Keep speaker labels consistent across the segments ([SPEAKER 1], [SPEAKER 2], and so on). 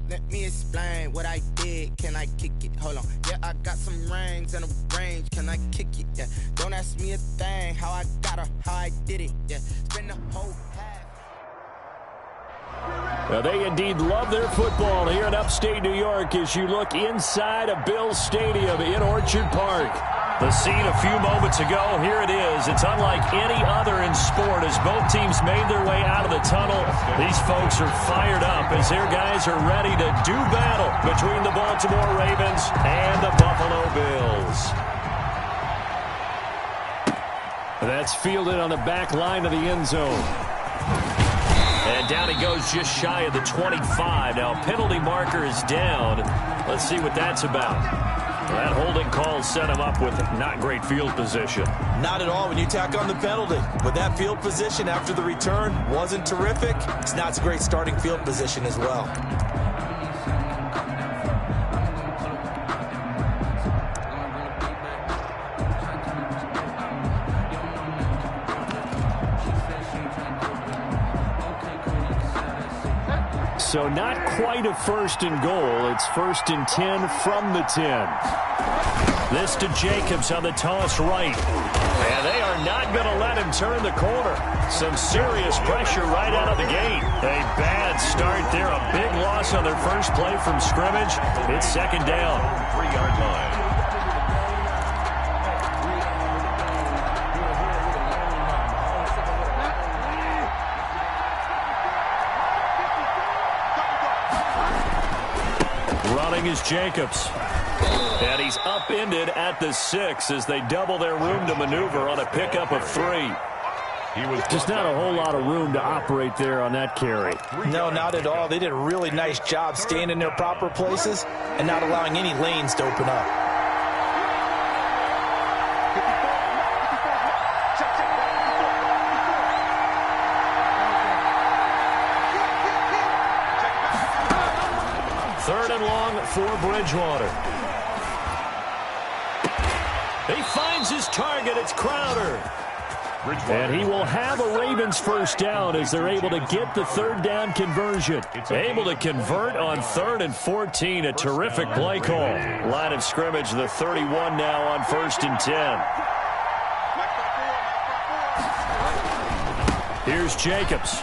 [SPEAKER 1] Let me explain what I did. Can I kick it? Hold on. Yeah, I got some rings and a range. Can I kick it? Yeah. Don't ask me a thing. How I got her, how I did it. Yeah. Spend the whole half.
[SPEAKER 2] Well, they indeed love their football here in upstate New York as you look inside of Bills Stadium in Orchard Park. The scene a few moments ago, here it is. It's unlike any other in sport as both teams made their way out of the tunnel. These folks are fired up as their guys are ready to do battle between the Baltimore Ravens and the Buffalo Bills. That's fielded on the back line of the end zone. And down he goes just shy of the 25. Now, penalty marker is down. Let's see what that's about. That holding call set him up with not great field position.
[SPEAKER 3] Not at all when you tack on the penalty. But that field position after the return wasn't terrific. It's not a great starting field position as well.
[SPEAKER 2] So not quite a first and goal. It's first and 10 from the 10. This to Jacobs on the toss right. And they are not going to let him turn the corner. Some serious pressure right out of the gate. A bad start there. A big loss on their first play from scrimmage. It's second down.
[SPEAKER 4] 3-yard line.
[SPEAKER 2] Is Jacobs. And he's upended at the 6 as they double their room to maneuver on a pickup of 3. Just not a whole lot of room to operate there on that carry.
[SPEAKER 3] No, not at all. They did a really nice job staying in their proper places and not allowing any lanes to open up.
[SPEAKER 2] Third and long for Bridgewater. He finds his target. It's Crowder. And he will have a Ravens first down as they're able to get the third down conversion. Able to convert on 3rd and 14. A terrific play call. Line of scrimmage, the 31 now on 1st and 10. Here's Jacobs.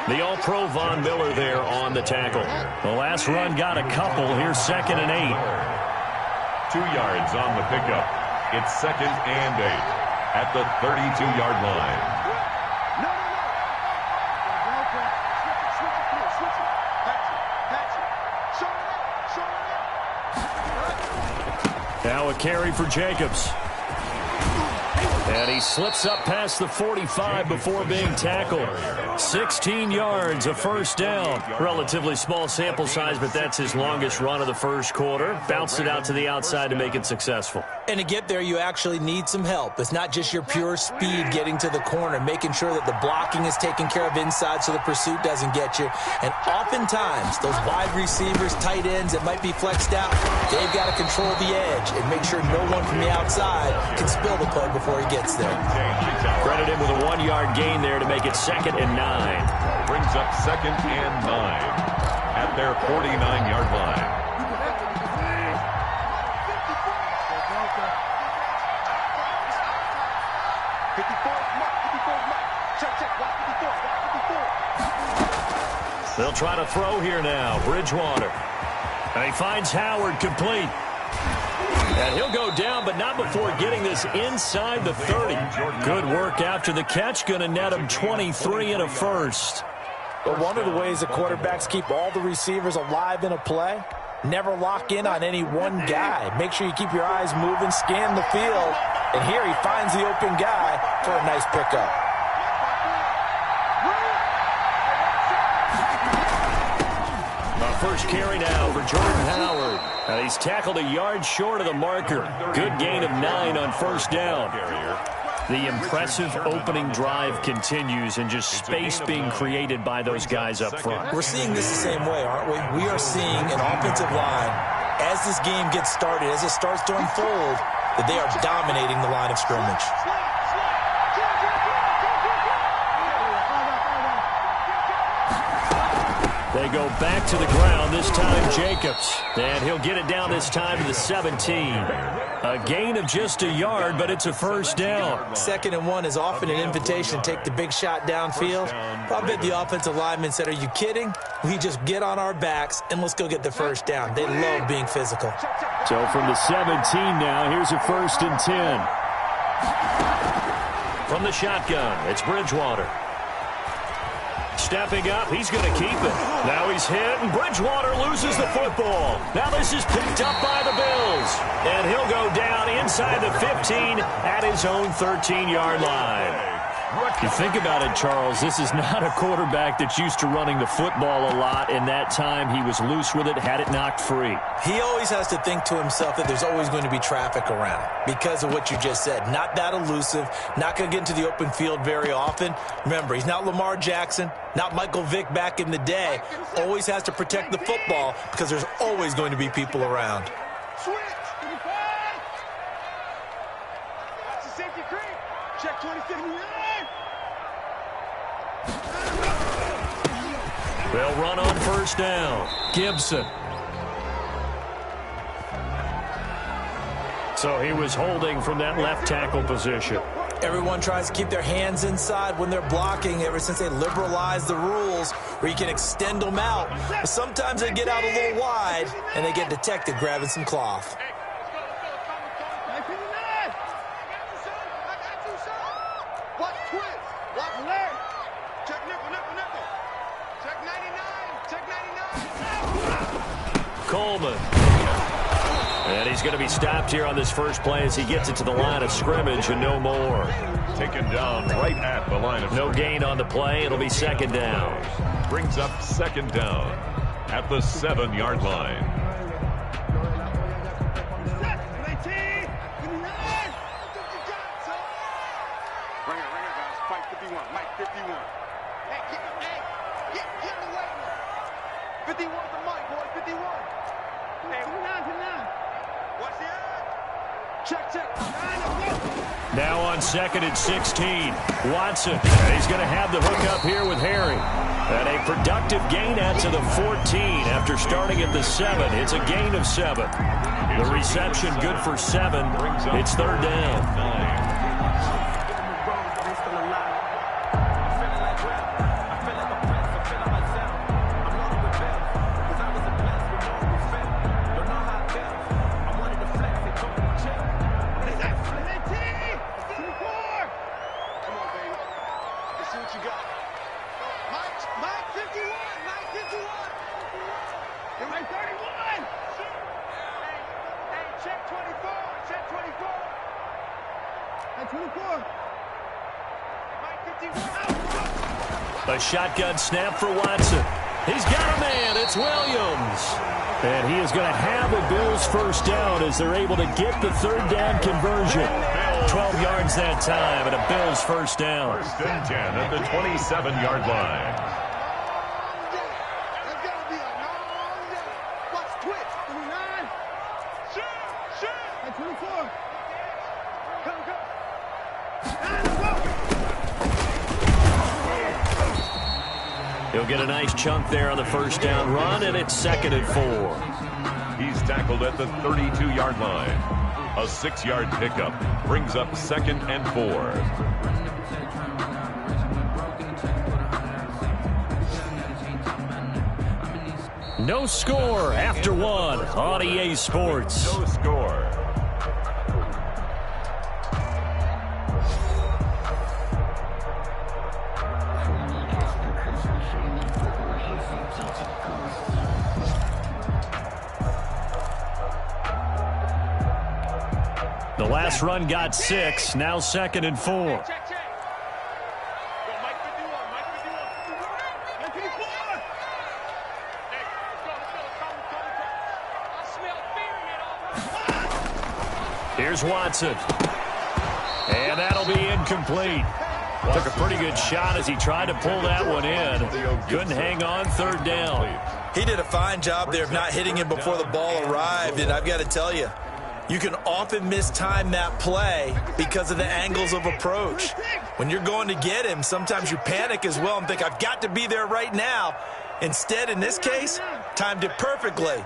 [SPEAKER 2] The All-Pro Von Miller there on the tackle. The last run got a couple. Here's 2nd and 8.
[SPEAKER 4] 2 yards on the pickup. It's 2nd and 8 at the 32-yard line.
[SPEAKER 2] Now a carry for Jacobs. And he slips up past the 45 before being tackled. 16 yards, a first down. Relatively small sample size, but that's his longest run of the first quarter. Bounced it out to the outside to make it successful.
[SPEAKER 3] And to get there, you actually need some help. It's not just your pure speed getting to the corner, making sure that the blocking is taken care of inside so the pursuit doesn't get you. And oftentimes, those wide receivers, tight ends that might be flexed out, they've got to control the edge and make sure no one from the outside can spill the play before he gets there.
[SPEAKER 2] Credit him with a 1-yard gain there to make it 2nd and 9.
[SPEAKER 4] Brings up 2nd and 9 at their 49-yard line.
[SPEAKER 2] They'll try to throw here now. Bridgewater. And he finds Howard complete. And he'll go down, but not before getting this inside the 30. Good work after the catch. Going to net him 23 and a first.
[SPEAKER 3] But one of the ways that quarterbacks keep all the receivers alive in a play, never lock in on any one guy. Make sure you keep your eyes moving, scan the field. And here he finds the open guy for a nice pickup.
[SPEAKER 2] First carry now for Jordan Howard. And he's tackled a yard short of the marker. Good gain of 9 on first down. The impressive opening drive continues and just space being created by those guys up front.
[SPEAKER 3] We're seeing this the same way, aren't we? We are seeing an offensive line, as this game gets started, as it starts to unfold, that they are dominating the line of scrimmage.
[SPEAKER 2] They go back to the ground, this time Jacobs. And he'll get it down this time to the 17. A gain of just a yard, but it's a first down.
[SPEAKER 3] 2nd and 1 is often an invitation to take the big shot downfield. I bet the offensive lineman said, are you kidding? We just get on our backs and let's go get the first down. They love being physical.
[SPEAKER 2] So from the 17 now, here's a 1st and 10. From the shotgun, it's Bridgewater. Stepping up, he's going to keep it. Now he's hit, and Bridgewater loses the football. Now this is picked up by the Bills. And he'll go down inside the 15 at his own 13-yard line. You think about it, Charles, this is not a quarterback that's used to running the football a lot. In that time, he was loose with it, had it knocked free.
[SPEAKER 3] He always has to think to himself that there's always going to be traffic around because of what you just said. Not that elusive, not going to get into the open field very often. Remember, he's not Lamar Jackson, not Michael Vick back in the day. Always has to protect the football because there's always going to be people around.
[SPEAKER 5] Check 26.
[SPEAKER 2] They'll run on first down. Gibson. So he was holding from that left tackle position.
[SPEAKER 3] Everyone tries to keep their hands inside when they're blocking ever since they liberalized the rules where you can extend them out. But sometimes they get out a little wide and they get detected grabbing some cloth.
[SPEAKER 5] Watch twist. Watch leg. Check nickel, nickel, nickel. Check 99. Check 99.
[SPEAKER 2] Coleman. And he's going to be stopped here on this first play as he gets it to the line of scrimmage and no more.
[SPEAKER 4] Taken down right at the line of
[SPEAKER 2] no gain on the play. It'll be 2nd down.
[SPEAKER 4] Brings up 2nd down at the 7-yard line.
[SPEAKER 5] Fight 51. Mike 51. Hey, get the way. 51 the mic, boy. 51. Hey, 59. Watch the edge. Check.
[SPEAKER 2] Now on 2nd and 16. Watson. And he's going to have the hook up here with Harry. And a productive gain out to the 14 after starting at the 7. It's a gain of 7. The reception good for 7. It's 3rd down. A shotgun snap for Watson. He's got a man. It's Williams. And he is going to have a Bills first down as they're able to get the 3rd down conversion. 12 yards that time and a Bills first down.
[SPEAKER 4] 1st and 10 at the 27-yard line.
[SPEAKER 5] That's got to be a long day. Watch twitch. 29. Shoot. 24. Go.
[SPEAKER 2] He'll get a nice chunk there on the first down run, and it's 2nd and 4.
[SPEAKER 4] He's tackled at the 32-yard line. A 6-yard pickup brings up 2nd and 4.
[SPEAKER 2] No score after 1 on EA Sports.
[SPEAKER 4] No score.
[SPEAKER 2] The last run got 6, now 2nd and 4.
[SPEAKER 5] Check. Go, Mike 51. Mike 51. Hey, let's go. I smell fear in it.
[SPEAKER 2] Here's Watson. And that'll be incomplete. Took a pretty good shot as he tried to pull that one in. Couldn't hang on, 3rd down.
[SPEAKER 3] He did a fine job there of not hitting him before the ball arrived, and I've got to tell you, you can often mistime that play because of the angles of approach. When you're going to get him, sometimes you panic as well and think, I've got to be there right now. Instead, in this case, timed it perfectly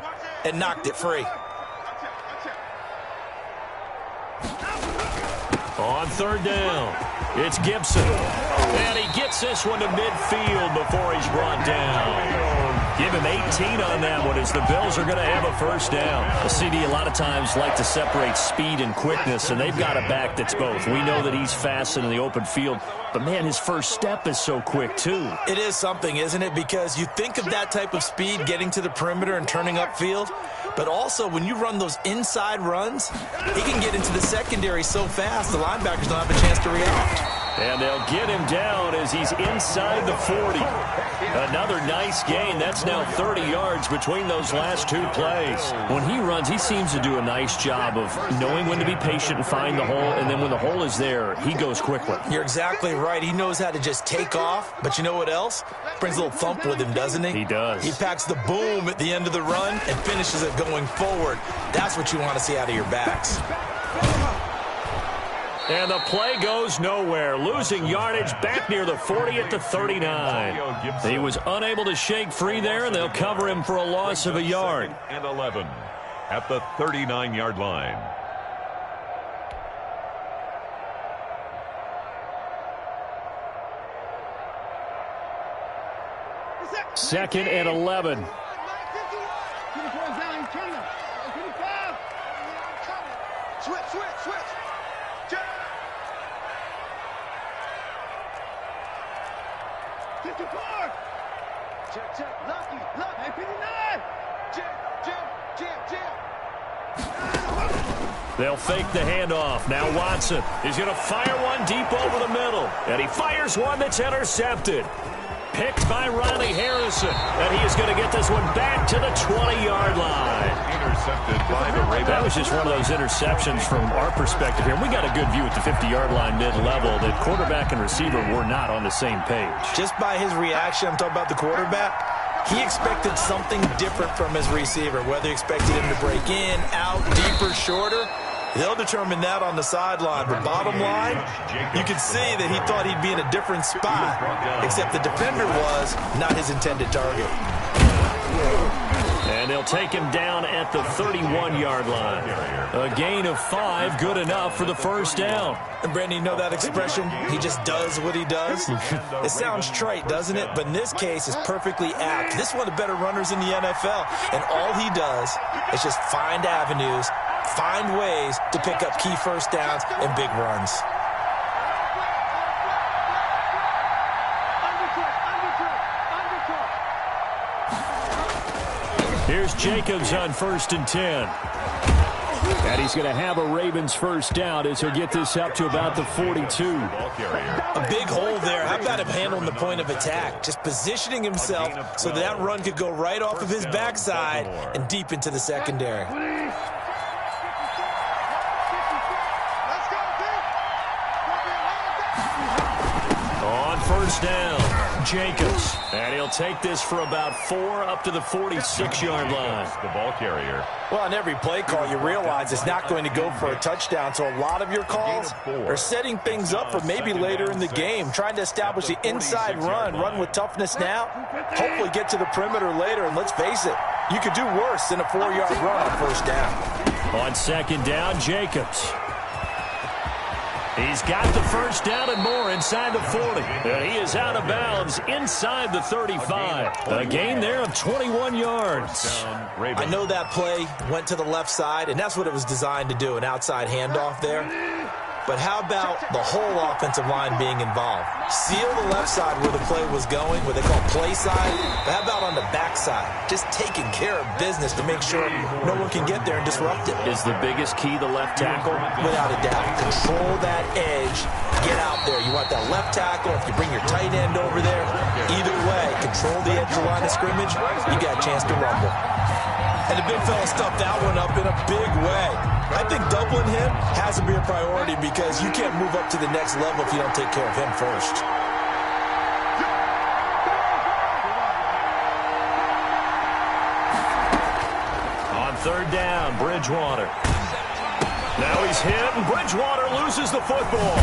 [SPEAKER 3] and knocked it free.
[SPEAKER 2] On third down, it's Gibson. And he gets this one to midfield before he's brought down. Give him 18 on that one as the Bills are going to have a first down. A CD a lot of times like to separate speed and quickness, and they've got a back that's both. We know that he's fast in the open field, but, man, his first step is so quick, too.
[SPEAKER 3] It is something, isn't it? Because you think of that type of speed getting to the perimeter and turning upfield, but also when you run those inside runs, he can get into the secondary so fast the linebackers don't have a chance to react.
[SPEAKER 2] And they'll get him down as he's inside the 40. Another nice gain. That's now 30 yards between those last two plays. When he runs, he seems to do a nice job of knowing when to be patient and find the hole, and then when the hole is there, he goes quickly.
[SPEAKER 3] You're exactly right. He knows how to just take off, but you know what else? Brings a little thump with him, doesn't he?
[SPEAKER 2] He does.
[SPEAKER 3] He packs the boom at the end of the run and finishes it going forward. That's what you want to see out of your backs.
[SPEAKER 2] And the play goes nowhere, losing yardage back near the 40 at the 39. He was unable to shake free there, and they'll cover him for a loss of a yard.
[SPEAKER 4] And 11 at the 39-yard line.
[SPEAKER 2] Second and 11.
[SPEAKER 5] Switch. Check. Lucky. Hey, 59. Jam.
[SPEAKER 2] They'll fake the handoff. Now Watson is going to fire one deep over the middle. And he fires one that's intercepted. Picked by Riley Harrison. And he is going to get this one back to the 20-yard line.
[SPEAKER 4] Intercepted by the Ravens.
[SPEAKER 2] That was just one of those interceptions from our perspective here. We got a good view at the 50-yard line mid-level that quarterback and receiver were not on the same page.
[SPEAKER 3] Just by his reaction, I'm talking about the quarterback, he expected something different from his receiver, whether he expected him to break in, out, deeper, shorter. They'll determine that on the sideline. But bottom line, you can see that he thought he'd be in a different spot, except the defender was not his intended target.
[SPEAKER 2] And they'll take him down at the 31-yard line. A gain of 5, good enough for the first down.
[SPEAKER 3] And Brandon, you know that expression? He just does what he does? It sounds trite, doesn't it? But in this case, it's perfectly apt. This is one of the better runners in the NFL. And all he does is just find avenues, find ways to pick up key first downs and big runs.
[SPEAKER 2] Here's Jacobs on 1st and 10. And he's going to have a Ravens first down as he'll get this up to about the 42.
[SPEAKER 3] A big hole there. How about him handling the point of attack? Just positioning himself so that run could go right off of his backside and deep into the secondary.
[SPEAKER 2] On first down, Jacobs. And he'll take this for about 4 up to the 46-yard line.
[SPEAKER 4] The ball carrier.
[SPEAKER 3] Well, on every play call, you realize it's not going to go for a touchdown. So a lot of your calls are setting things up for maybe later in the game, trying to establish the inside run with toughness now, hopefully get to the perimeter later. And let's face it, you could do worse than a 4-yard run on first down.
[SPEAKER 2] On second down, Jacobs. He's got the first down and more inside the 40. And he is out of bounds inside the 35. A gain there of 21 yards.
[SPEAKER 3] I know that play went to the left side, and that's what it was designed to do, an outside handoff there. But how about the whole offensive line being involved? Seal the left side where the play was going, what they call play side. But how about on the back side? Just taking care of business to make sure no one can get there and disrupt it.
[SPEAKER 2] Is the biggest key the left tackle?
[SPEAKER 3] Without a doubt. Control that edge. Get out there. You want that left tackle. If you bring your tight end over there, either way, control the edge of the line of scrimmage, you got a chance to rumble. And the big fella stuffed that one up in a big way. I think doubling him has to be a priority because you can't move up to the next level if you don't take care of him first.
[SPEAKER 2] On third down, Bridgewater. Now he's hit, and Bridgewater loses the football.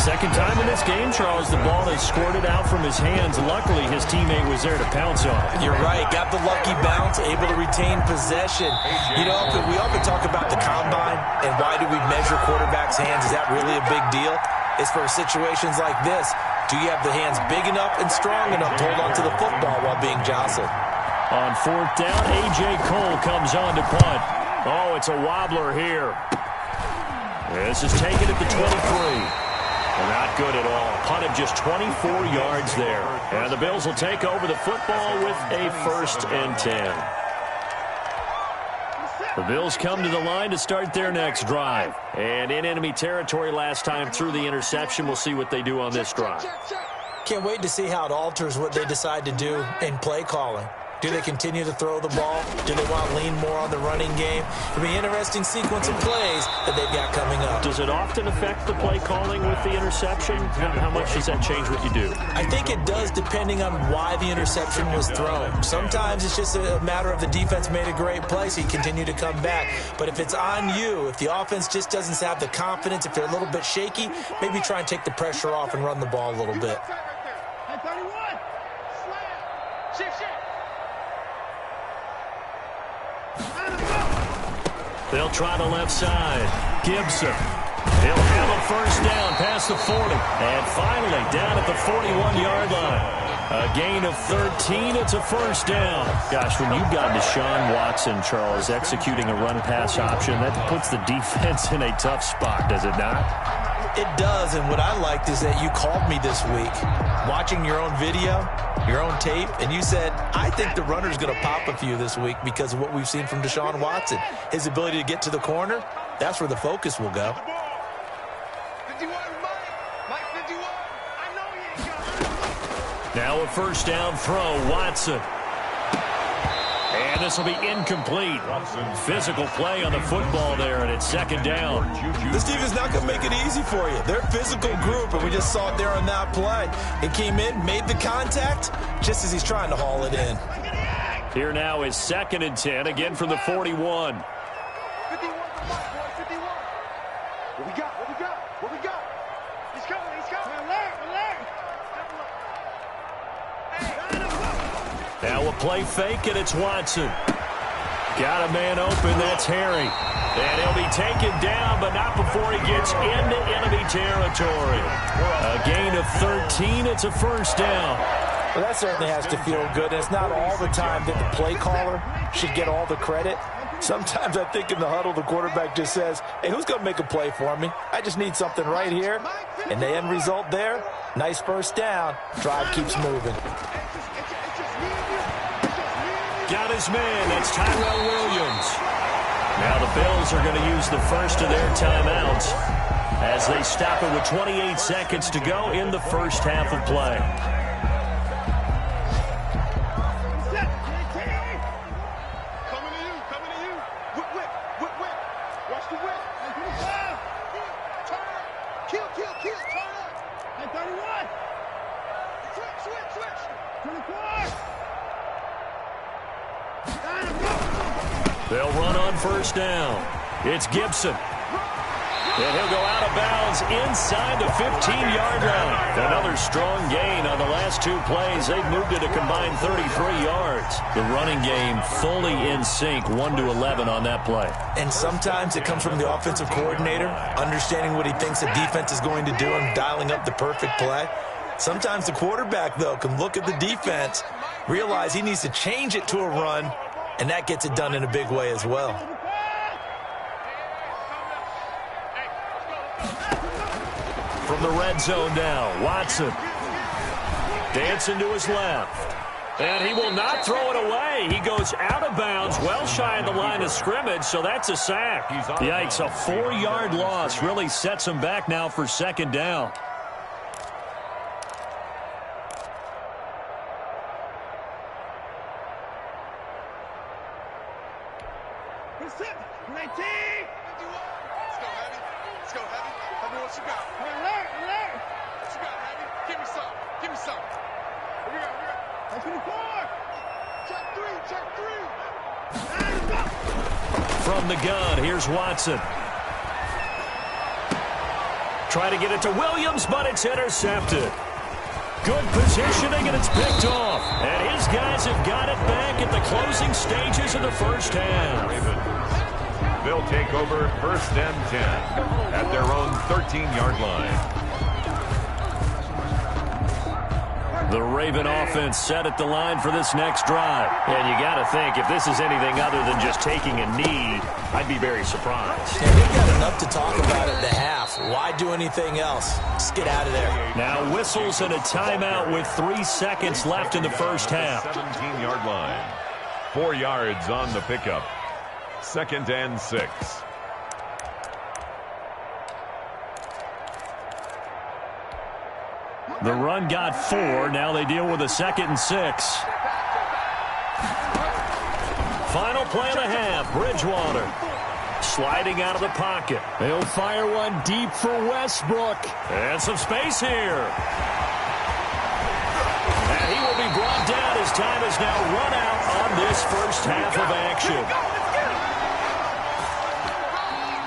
[SPEAKER 2] Second time in this game, Charles, the ball has squirted out from his hands. Luckily, his teammate was there to pounce on it.
[SPEAKER 3] You're right. Got the lucky bounce, able to retain possession. You know, we often talk about the combine and why do we measure quarterbacks' hands. Is that really a big deal? It's for situations like this. Do you have the hands big enough and strong enough to hold on to the football while being jostled?
[SPEAKER 2] On fourth down, A.J. Cole comes on to punt. Oh, it's a wobbler here. This is taken at the 23. Not good at all. Punted just 24 yards there. And the Bills will take over the football with a 1st and 10. The Bills come to the line to start their next drive. And in enemy territory last time through the interception. We'll see what they do on this drive.
[SPEAKER 3] Can't wait to see how it alters what they decide to do in play calling. Do they continue to throw the ball? Do they want to lean more on the running game? It'll be an interesting sequence of plays that they've got coming up.
[SPEAKER 2] Does it often affect the play calling with the interception? How much does that change what you do?
[SPEAKER 3] I think it does depending on why the interception was thrown. Sometimes it's just a matter of the defense made a great play, so you continue to come back. But if it's on you, if the offense just doesn't have the confidence, if they're a little bit shaky, maybe try and take the pressure off and run the ball a little bit.
[SPEAKER 2] They'll try the left side. Gibson. He'll have a 1st down past the 40. And finally, down at the 41-yard line. A gain of 13. It's a 1st down. Gosh, when you've got Deshaun Watson, Charles, executing a run-pass option, that puts the defense in a tough spot, does it not?
[SPEAKER 3] It does, and what I liked is that you called me this week, watching your own video, your own tape, and you said, I think the runner's going to pop a few this week because of what we've seen from Deshaun Watson. His ability to get to the corner, that's where the focus will go.
[SPEAKER 2] Now a 1st down throw, Watson. And this will be incomplete. Physical play on the football there, and it's 2nd down.
[SPEAKER 3] This defense not going to make it easy for you. They're a physical group, and we just saw it there on that play. It came in, made the contact, just as he's trying to haul it in.
[SPEAKER 2] Here now is 2nd and 10, again from the 41.
[SPEAKER 5] 51 51. What we got? What we got? He's coming. Alert.
[SPEAKER 2] Now a play fake, and it's Watson. Got a man open, that's Harry. And he'll be taken down, but not before he gets into enemy territory. A gain of 13, it's a 1st down.
[SPEAKER 3] Well, that certainly has to feel good. And it's not all the time that the play caller should get all the credit. Sometimes I think in the huddle, the quarterback just says, hey, who's going to make a play for me? I just need something right here. And the end result there, nice 1st down. Drive keeps moving.
[SPEAKER 2] Got his man. That's Tyrell Williams. Now the Bills are going to use the first of their timeouts as they stop it with 28 seconds to go in the 1st half of play.
[SPEAKER 5] Coming to you. Whip. Watch the whip. Turn up. Kill. Turn up. 31. Switch. 24.
[SPEAKER 2] They'll run on 1st down. It's Gibson. And he'll go out of bounds inside the 15-yard line. Another strong gain on the last 2 plays. They've moved it a combined 33 yards. The running game fully in sync, 1-11 on that play.
[SPEAKER 3] And sometimes it comes from the offensive coordinator, understanding what he thinks the defense is going to do and dialing up the perfect play. Sometimes the quarterback, though, can look at the defense, realize he needs to change it to a run, and that gets it done in a big way as well.
[SPEAKER 2] From the red zone now, Watson. Dancing to his left. And he will not throw it away. He goes out of bounds, well shy of the line of scrimmage, so that's a sack. Yikes, a 4-yard loss really sets him back now for 2nd down. From the gun, here's Watson. Try to get it to Williams, but it's intercepted. Good positioning, and it's picked off. And his guys have got it back at the closing stages of the first half.
[SPEAKER 4] They'll take over 1st and 10 at their own 13-yard line.
[SPEAKER 2] The Raven offense set at the line for this next drive. And you got to think, if this is anything other than just taking a knee, I'd be very surprised.
[SPEAKER 3] Yeah, they've got enough to talk about at the half. Why do anything else? Just get out of there.
[SPEAKER 2] Now whistles and a timeout with 3 seconds left in the first half.
[SPEAKER 4] 17-yard line. 4 yards on the pickup. 2nd and 6.
[SPEAKER 2] The run got 4. Now they deal with a 2nd and 6. Final play of the half. Bridgewater sliding out of the pocket. They'll fire one deep for Westbrook. And some space here. And he will be brought down as time is now run out on this first half of action.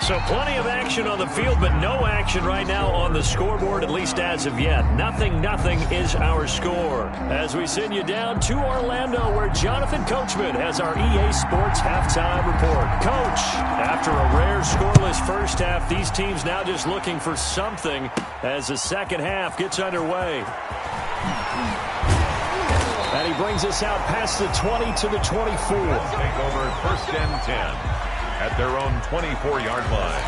[SPEAKER 2] So plenty of action on the field, but no action right now on the scoreboard, at least as of yet. 0-0 is our score. As we send you down to Orlando, where Jonathan Coachman has our EA Sports halftime report. Coach, after a rare scoreless first half, these teams now just looking for something as the second half gets underway. And he brings us out past the 20 to the 24.
[SPEAKER 4] Take over 1st and 10. At their own 24-yard line.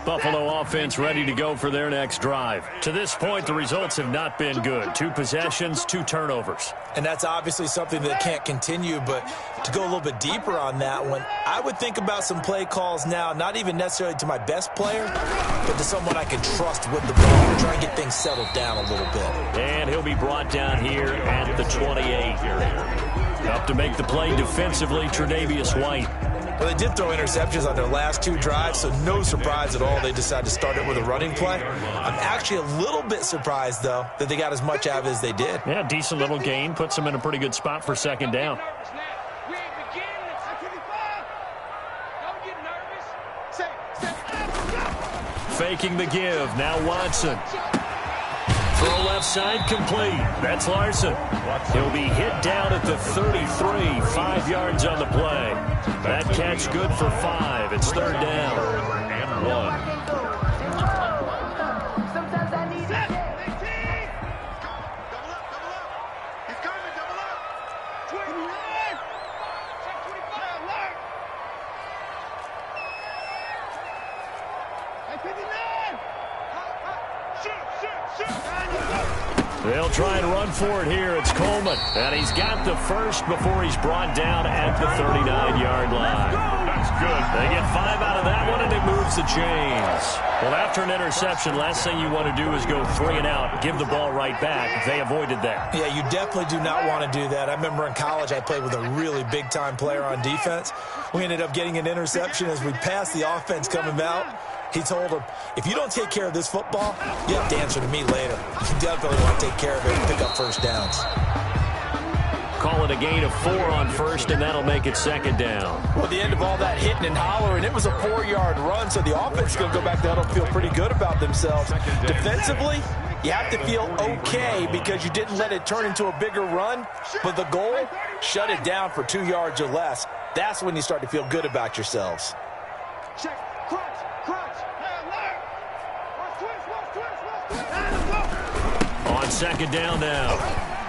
[SPEAKER 2] Buffalo offense ready to go for their next drive. To this point, the results have not been good. 2 possessions, 2 turnovers.
[SPEAKER 3] And that's obviously something that can't continue, but to go a little bit deeper on that one, I would think about some play calls now, not even necessarily to my best player, but to someone I can trust with the ball to try and get things settled down a little bit.
[SPEAKER 2] And he'll be brought down here at the 28. Up to make the play defensively, Tre'Davious White.
[SPEAKER 3] Well, they did throw interceptions on their last 2 drives, so no surprise at all they decided to start it with a running play. I'm actually a little bit surprised, though, that they got as much out of it as they did.
[SPEAKER 2] Yeah, decent little gain. Puts them in a pretty good spot for 2nd down. Faking the give. Now Watson. Throw left side complete. That's Larson. He'll be hit down at the 33. 5 yards on the play. That catch good for 5. It's 3rd down.
[SPEAKER 4] And 1.
[SPEAKER 5] Sometimes I need it. 18. Double up. He's coming, double up. 29. Check 25. Alert. Hey, 59. Shoot.
[SPEAKER 2] They'll try and run for it here. It's Coleman. And he's got the first before he's brought down at the 39-yard line.
[SPEAKER 4] That's good.
[SPEAKER 2] They get 5 out of that one, and it moves the chains. Well, after an interception, last thing you want to do is go 3 and out, give the ball right back. They avoided that.
[SPEAKER 3] Yeah, you definitely do not want to do that. I remember in college I played with a really big-time player on defense. We ended up getting an interception as we passed the offense coming out. He told him, if you don't take care of this football, you have to answer to me later. You definitely want to take care of it and pick up first downs.
[SPEAKER 2] Call it a gain of 4 on first, and that'll make it 2nd down.
[SPEAKER 3] Well, at the end of all that hitting and hollering, it was a 4-yard run, so the offense is going to go back there and feel pretty good about themselves. Defensively, you have to feel okay because you didn't let it turn into a bigger run, but the goal, shut it down for 2 yards or less. That's when you start to feel good about yourselves.
[SPEAKER 5] Check. Crunch. Hey, alert.
[SPEAKER 2] On 2nd down now,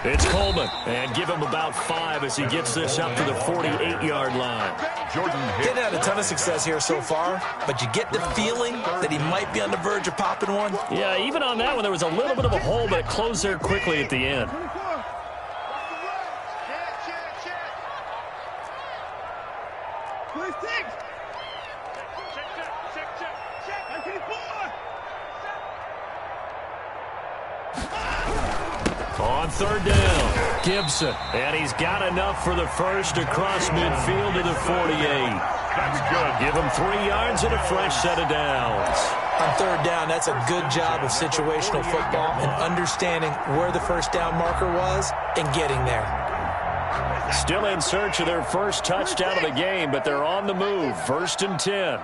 [SPEAKER 2] it's Coleman. And give him about 5 as he gets this up to the 48-yard line.
[SPEAKER 4] Jordan
[SPEAKER 3] Didn't have a ton of success here so far, but you get the feeling that he might be on the verge of popping one.
[SPEAKER 2] Yeah, even on that one, there was a little bit of a hole, but it closed there quickly at the end. On 3rd down, Gibson. And he's got enough for the first across midfield to the 48.
[SPEAKER 4] That's good.
[SPEAKER 2] Give him 3 yards and a fresh set of downs.
[SPEAKER 3] On third down, that's a good job of situational football and understanding where the first down marker was and getting there.
[SPEAKER 2] Still in search of their first touchdown of the game, but they're on the move. 1st and 10.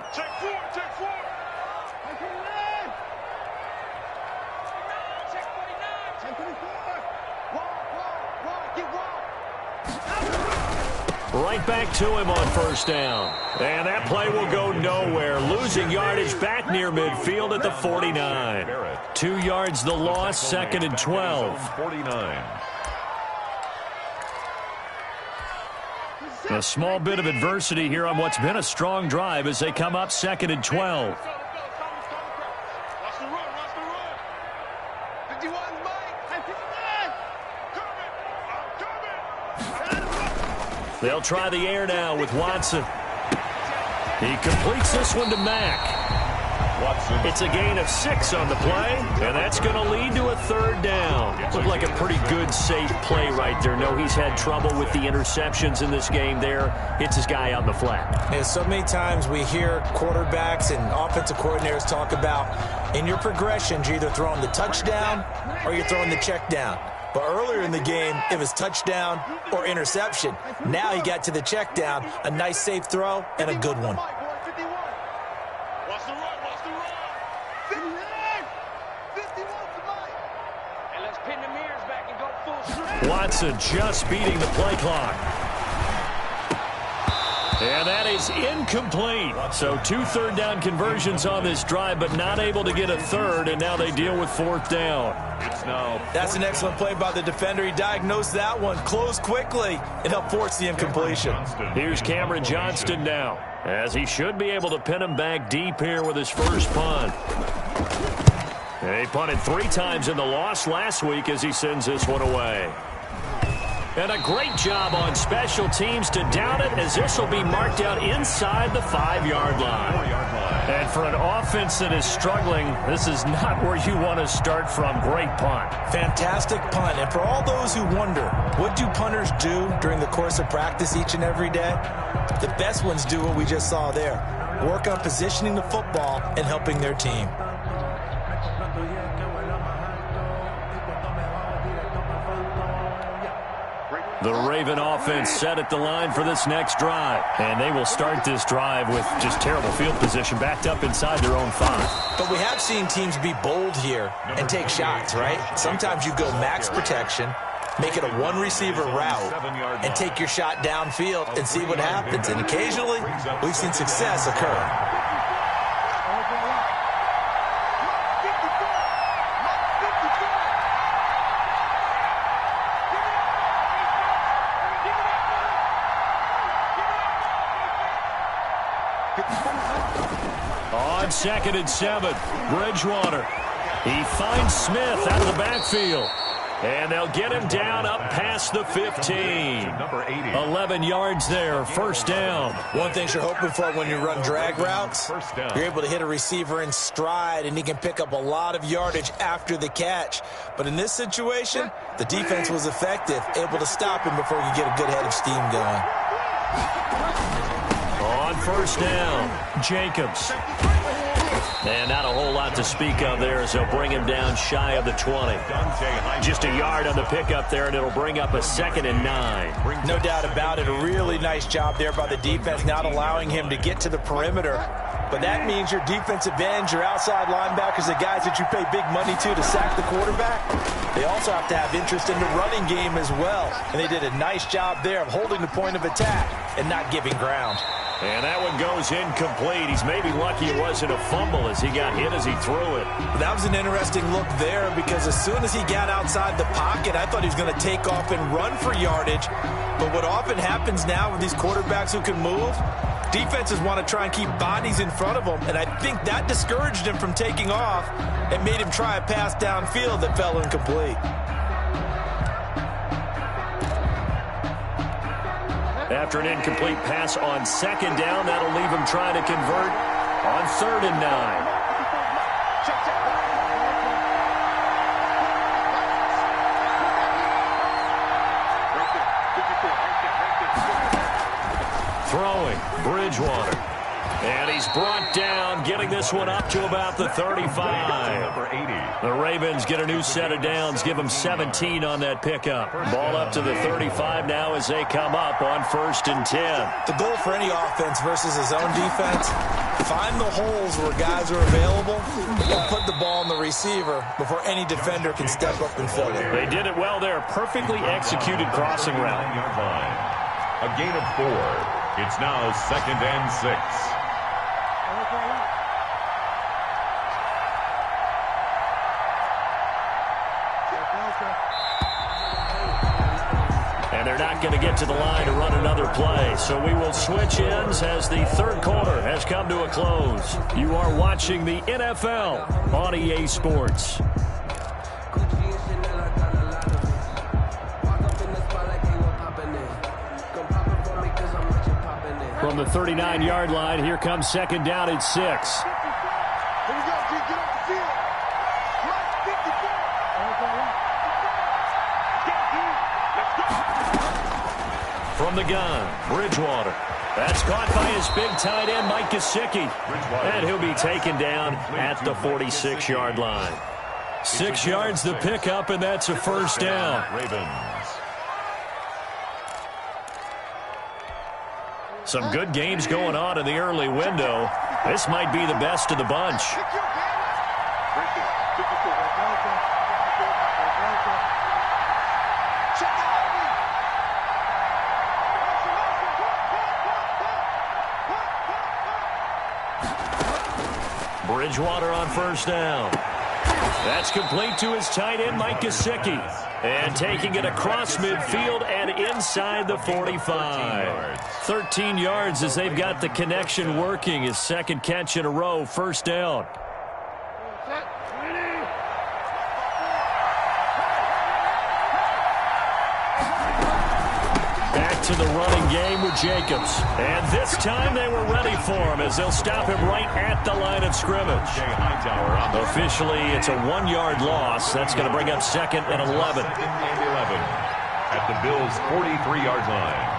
[SPEAKER 2] Right back to him on 1st down. And that play will go nowhere. Losing yardage back near midfield at the 49. 2 yards the loss, 2nd and 12.
[SPEAKER 4] 49.
[SPEAKER 2] A small bit of adversity here on what's been a strong drive as they come up 2nd and 12. They'll try the air now with Watson. He completes this one to Mack. It's a gain of 6 on the play, and that's going to lead to a 3rd down. Looked like a pretty good, safe play right there. No, he's had trouble with the interceptions in this game there. Hits his guy out in the flat.
[SPEAKER 3] Yeah, so many times we hear quarterbacks and offensive coordinators talk about in your progressions, you're either throwing the touchdown or you're throwing the check down. But earlier in the game, it was touchdown or interception. Now he got to the check down, a nice safe throw, and a good one.
[SPEAKER 2] Watson just beating the play clock. And that is incomplete. So 2 3rd down conversions on this drive, but not able to get a 3rd, and now they deal with 4th down.
[SPEAKER 3] That's an excellent play by the defender. He diagnosed that one, closed quickly, and helped force the incompletion.
[SPEAKER 2] Here's Cameron Johnston now, as he should be able to pin him back deep here with his first punt. He punted 3 times in the loss last week as he sends this one away. And a great job on special teams to down it, as this will be marked out inside the 5-yard line. And for an offense that is struggling, this is not where you want to start from. Great punt.
[SPEAKER 3] Fantastic punt. And for all those who wonder, what do punters do during the course of practice each and every day? The best ones do what we just saw there. Work on positioning the football and helping their team.
[SPEAKER 2] The Raven offense set at the line for this next drive. And they will start this drive with just terrible field position, backed up inside their own 5.
[SPEAKER 3] But we have seen teams be bold here and take shots, right? Sometimes you go max protection, make it a 1-receiver route, and take your shot downfield and see what happens. And occasionally, we've seen success occur.
[SPEAKER 2] On 2nd and 7, Bridgewater. He finds Smith out of the backfield. And they'll get him down up past the 15.
[SPEAKER 4] Number 80.
[SPEAKER 2] 11 yards there, 1st down.
[SPEAKER 3] One thing you're hoping for when you run drag routes,
[SPEAKER 4] First down.
[SPEAKER 3] you're able to hit a receiver in stride, and he can pick up a lot of yardage after the catch. But in this situation, the defense was effective, able to stop him before he could get a good head of steam going.
[SPEAKER 2] On 1st down, Jacobs. And not a whole lot to speak of there, as they'll bring him down shy of the 20. Just a yard on the pickup there, and it'll bring up a 2nd and 9.
[SPEAKER 3] No doubt about it. A really nice job there by the defense, not allowing him to get to the perimeter. But that means your defensive ends, your outside linebackers, the guys that you pay big money to sack the quarterback, they also have to have interest in the running game as well. And they did a nice job there of holding the point of attack and not giving ground.
[SPEAKER 2] And that one goes incomplete. He's maybe lucky it wasn't a fumble as he got hit as he threw it.
[SPEAKER 3] That was an interesting look there, because as soon as he got outside the pocket, I thought he was going to take off and run for yardage. But what often happens now with these quarterbacks who can move, defenses want to try and keep bodies in front of them, and I think that discouraged him from taking off and made him try a pass downfield that fell incomplete.
[SPEAKER 2] After an incomplete pass on 2nd down, that'll leave him trying to convert on 3rd and 9. Throwing, Bridgewater. And he's brought down, getting this one up to about the 35.
[SPEAKER 4] Number 80.
[SPEAKER 2] The Ravens get a new set of downs, give them 17 on that pickup. Ball up to the 35 now as they come up on 1st and 10.
[SPEAKER 3] The goal for any offense versus his own defense, find the holes where guys are available and put the ball on the receiver before any defender can step up and fill it.
[SPEAKER 2] They did it well there. Perfectly executed crossing route.
[SPEAKER 4] 9-yard line. A gain of 4. It's now 2nd and 6.
[SPEAKER 2] And they're not going to get to the line to run another play. So we will switch ends as the 3rd quarter has come to a close. You are watching the NFL on EA Sports. From the 39-yard line, here comes 2nd down at 6.
[SPEAKER 5] Here we go, G. Get off the field. Right, 54.
[SPEAKER 2] From the gun, Bridgewater. That's caught by his big tight end, Mike Gesicki. And he'll be taken down at the 46-yard line. 6 yards the pickup, and that's a 1st down.
[SPEAKER 4] Ravens.
[SPEAKER 2] Some good games going on in the early window. This might be the best of the bunch. Bridgewater on 1st down. That's complete to his tight end, Mike Gesicki. And taking it across midfield and inside the 45. 13 yards as they've got the connection working. His 2nd catch in a row, 1st down. Back to the running game with Jacobs. And this time they were ready for him as they'll stop him right at the line of scrimmage. Officially, it's a 1-yard loss. That's going to bring up 2nd and 11.
[SPEAKER 4] 2nd and 11 at the Bills' 43-yard line.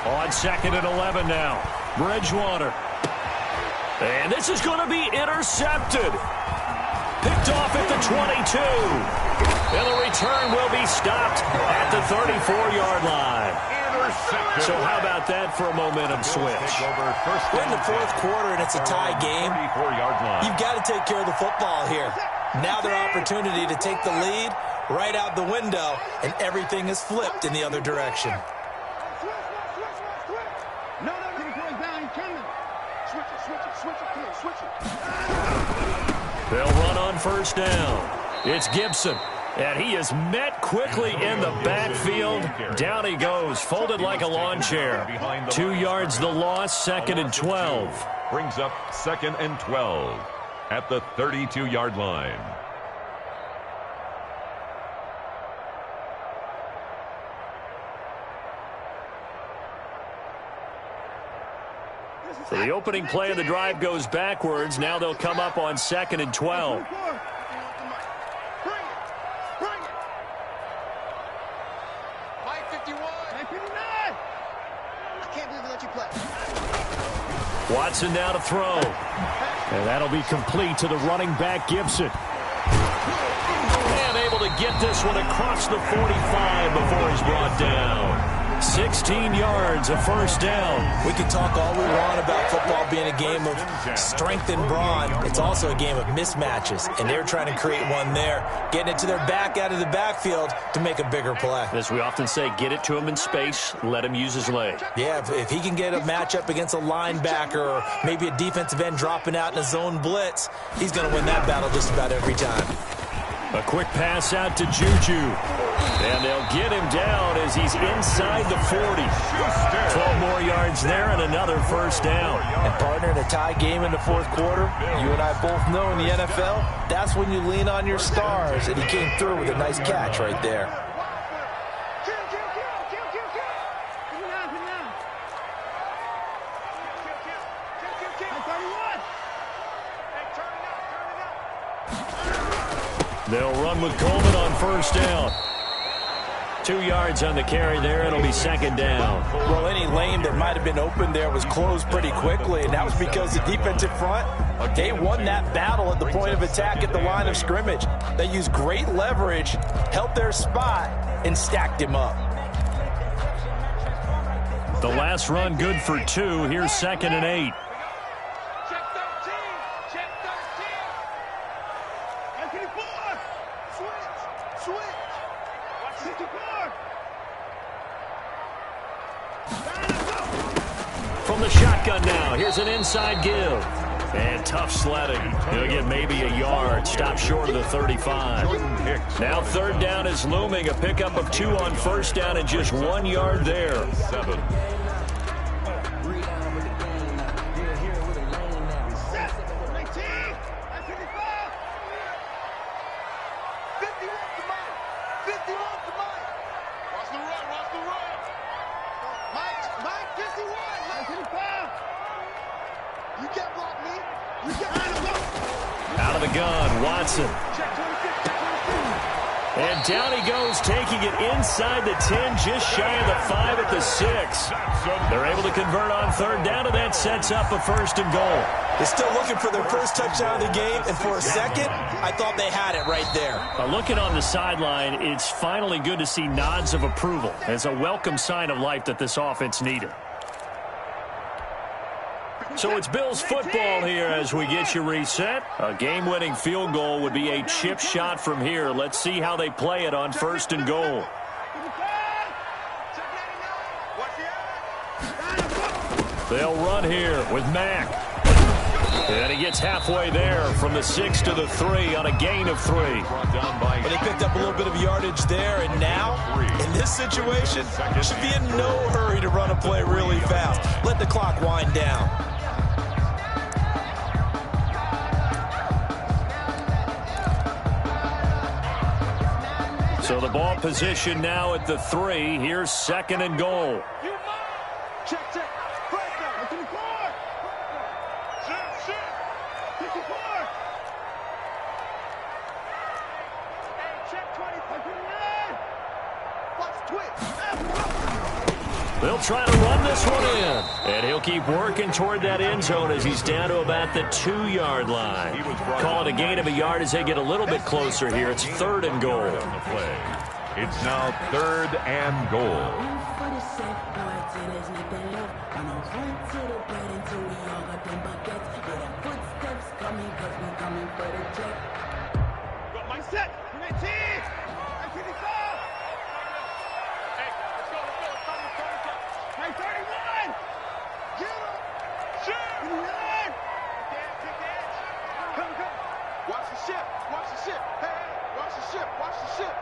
[SPEAKER 2] On 2nd and 11 now. Bridgewater. And this is going to be intercepted. Picked off at the 22. And the return will be stopped at the 34-yard line. So how about that for a momentum switch?
[SPEAKER 3] We're in the 4th quarter and it's a tie game. You've got to take care of the football here. Now their opportunity to take the lead right out the window, and everything is flipped in the other direction.
[SPEAKER 2] They'll run on 1st down. It's Gibson. And he is met quickly in the backfield. Down he goes, folded like a lawn chair. 2 yards the loss, 2nd and 12.
[SPEAKER 4] Brings up 2nd and 12 at the 32-yard line.
[SPEAKER 2] So the opening play of the drive goes backwards. Now they'll come up on 2nd and 12. Watson now to throw. And that'll be complete to the running back, Gibson. And able to get this one across the 45 before he's brought down. 16 yards, a 1st down.
[SPEAKER 3] We can talk all we want about football being a game of strength and brawn. It's also a game of mismatches, and they're trying to create one there, getting it to their back out of the backfield to make a bigger play.
[SPEAKER 2] As we often say, get it to him in space, let him use his leg.
[SPEAKER 3] Yeah, if he can get a matchup against a linebacker or maybe a defensive end dropping out in a zone blitz, he's going to win that battle just about every time.
[SPEAKER 2] A quick pass out to Juju. And they'll get him down as he's inside the 40. 12 more yards there and another 1st down.
[SPEAKER 3] And partner, in a tie game in the 4th quarter, you and I both know in the NFL, that's when you lean on your stars. And he came through with a nice catch right there.
[SPEAKER 2] They'll run with Coleman on 1st down. 2 yards on the carry there. It'll be second down.
[SPEAKER 3] Well, any lane that might have been open there was closed pretty quickly, and that was because the defensive front, they won that battle at the point of attack at the line of scrimmage. They used great leverage, held their spot, and stacked him up.
[SPEAKER 2] The last run good for 2. Here's 2nd and 8.
[SPEAKER 5] Check 13. Check 13. 54. Switch. Watch 64.
[SPEAKER 2] From the shotgun now, here's an inside give. And tough sledding. He'll get maybe a yard. Stop short of the 35. Now 3rd down is looming. A pickup of 2 on 1st down and just 1 yard there.
[SPEAKER 4] 7.
[SPEAKER 2] Out of the gun, Watson. And down he goes, taking it inside the 10, just shy of the 5 at the 6. They're able to convert on 3rd down, and that sets up a 1st and goal.
[SPEAKER 3] They're still looking for their first touchdown of the game, and for a second, I thought they had it right there.
[SPEAKER 2] Looking on the sideline, it's finally good to see nods of approval. It's a welcome sign of life that this offense needed. So it's Bills football here as we get you reset. A game-winning field goal would be a chip shot from here. Let's see how they play it on 1st and goal. They'll run here with Mack. And he gets halfway there from the 6 to the 3 on a gain of 3.
[SPEAKER 3] But he picked up a little bit of yardage there, and now, in this situation, should be in no hurry to run a play really fast. Let the clock wind down.
[SPEAKER 2] So the ball position now at the 3. Here's 2nd and goal.
[SPEAKER 5] Check. Break down. It's in the court. Shit. 54. Hey, check 20. 59. Watch twitch.
[SPEAKER 2] They'll try to run this one in. And he'll keep working toward that end zone as he's down to about the 2-yard line. Call it a gain of a yard as they get a little bit closer here. It's 3rd and goal.
[SPEAKER 4] It's now 3rd and goal.
[SPEAKER 5] Got my set. 19. 54. Hey, let's go. Hey, 31. Get him. Shoot. 59. Kick the edge. Come. Watch the ship. Hey, watch the ship.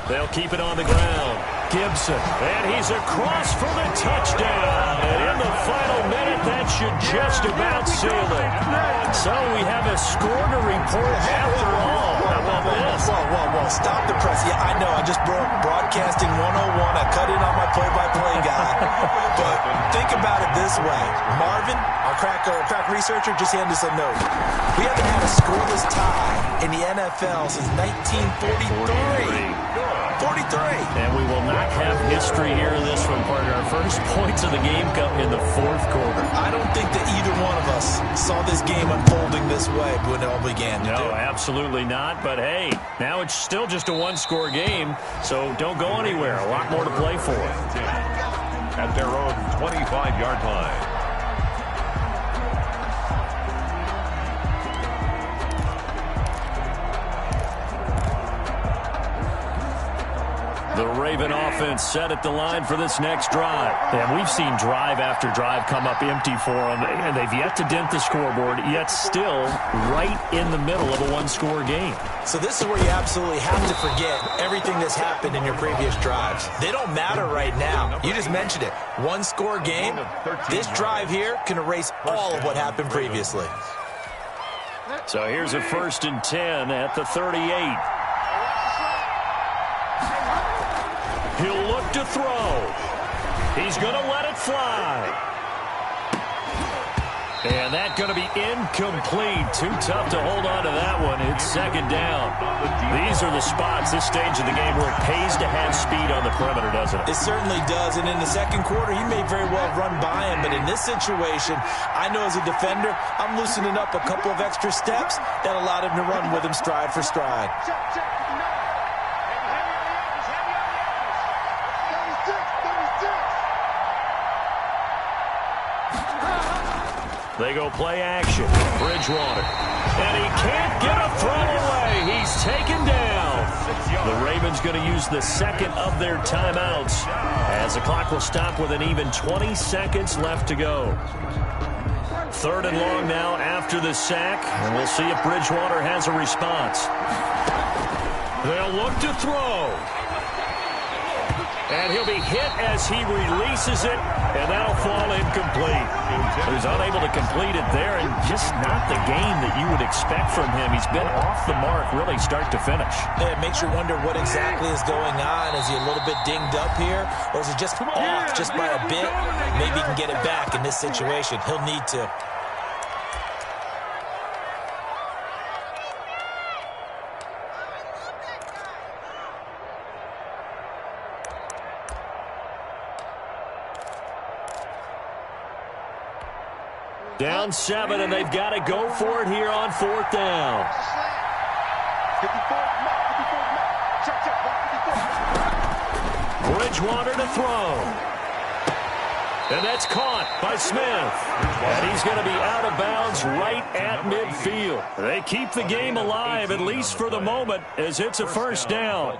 [SPEAKER 2] They'll keep it on the ground. Gibson, and he's across for the touchdown. And in the final minute, that should just about seal it. So we have a score to report after all. How about this?
[SPEAKER 3] Whoa. Stop the press. Yeah, I know. I just broke broadcasting 101. I cut in on my play-by-play guy. But think about it this way. Marvin, our crack researcher, just handed us a note. We haven't had a scoreless tie in the NFL since 1943. 43.
[SPEAKER 2] And we will not have history here in this one, partner. Our first points of the game come in the 4th quarter.
[SPEAKER 3] I don't think that either one of us saw this game unfolding this way when it all began.
[SPEAKER 2] No, absolutely not. But, hey, now it's still just a 1-score game, so don't go anywhere. A lot more to play for.
[SPEAKER 4] At their own 25-yard line.
[SPEAKER 2] The Raven offense set at the line for this next drive. And we've seen drive after drive come up empty for them, and they've yet to dent the scoreboard, yet still right in the middle of a 1-score game.
[SPEAKER 3] So this is where you absolutely have to forget everything that's happened in your previous drives. They don't matter right now. You just mentioned it. 1-score game. This drive here can erase all of what happened previously.
[SPEAKER 2] So here's a 1st and 10 at the 38. He'll look to throw. He's going to let it fly. And that's going to be incomplete. Too tough to hold on to that one. It's second down. These are the spots, this stage of the game, where it pays to have speed on the perimeter, doesn't it?
[SPEAKER 3] It certainly does. And in the second quarter, he may very well run by him. But in this situation, I know as a defender, I'm loosening up a couple of extra steps that allowed him to run with him stride for stride.
[SPEAKER 2] They go play action. Bridgewater. And he can't get a throw away. He's taken down. The Ravens going to use the second of their timeouts as the clock will stop with an even 20 seconds left to go. Third and long now after the sack, and we'll see if Bridgewater has a response. They'll look to throw. And he'll be hit as he releases it, and that'll fall incomplete. He was unable to complete it there, and just not the game that you would expect from him. He's been off the mark really start to finish.
[SPEAKER 3] It makes you wonder what exactly is going on. Is he a little bit dinged up here, or is it just off just by a bit? Maybe he can get it back in this situation. He'll need to.
[SPEAKER 2] Down 7, and they've got to go for it here on fourth down. Bridgewater to throw. And that's caught by Smith. And he's going to be out of bounds right at midfield. They keep the game alive, at least for the moment, as it's a first down.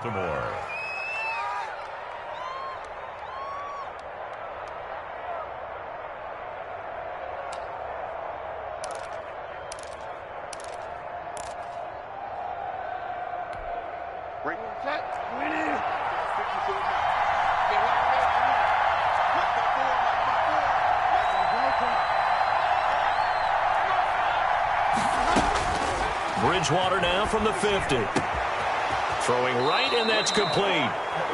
[SPEAKER 2] Bridgewater now from the 50. Throwing right, and that's complete.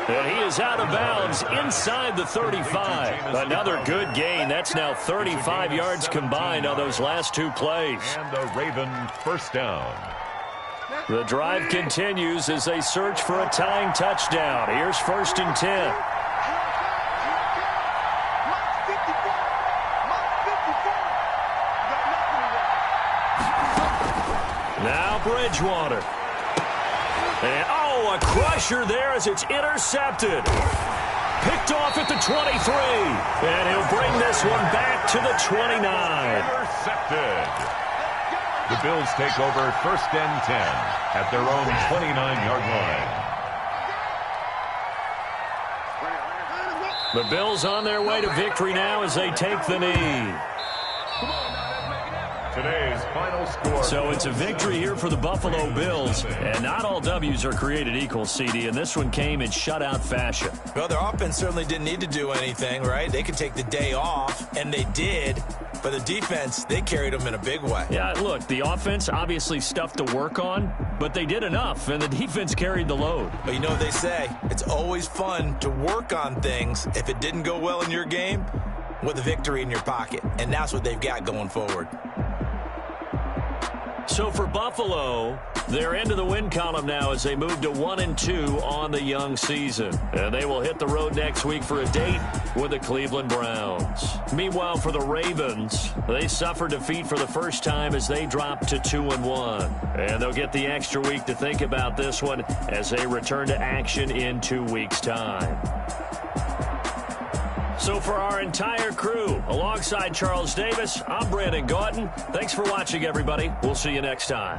[SPEAKER 2] And he is out of bounds inside the 35. Another good gain. That's now 35 yards combined on those last two plays.
[SPEAKER 4] And the Raven first down.
[SPEAKER 2] The drive continues as they search for a tying touchdown. Here's 1st and 10. Now Bridgewater. And, a crusher there as it's intercepted. Picked off at the 23. And he'll bring this one back to the 29.
[SPEAKER 4] Intercepted. The Bills take over 1st and 10 at their own 29-yard line.
[SPEAKER 2] The Bills on their way to victory now as they take the knee.
[SPEAKER 4] Today's final score.
[SPEAKER 2] So it's a victory here for the Buffalo Bills. And not all W's are created equal, CD, and this one came in shutout fashion.
[SPEAKER 3] Well, their offense certainly didn't need to do anything, right? They could take the day off, and they did. But the defense, they carried them in a big way.
[SPEAKER 2] Yeah, look, the offense obviously stuff to work on, but they did enough, and the defense carried the load.
[SPEAKER 3] But you know what they say, it's always fun to work on things if it didn't go well in your game with a victory in your pocket. And that's what they've got going forward.
[SPEAKER 2] So for Buffalo, they're into the win column now as they move to 1-2 on the young season. And they will hit the road next week for a date with the Cleveland Browns. Meanwhile, for the Ravens, they suffered defeat for the first time as they dropped to 2-1. And they'll get the extra week to think about this one as they return to action in 2 weeks' time. So for our entire crew, alongside Charles Davis, I'm Brandon Gaughton. Thanks for watching, everybody. We'll see you next time.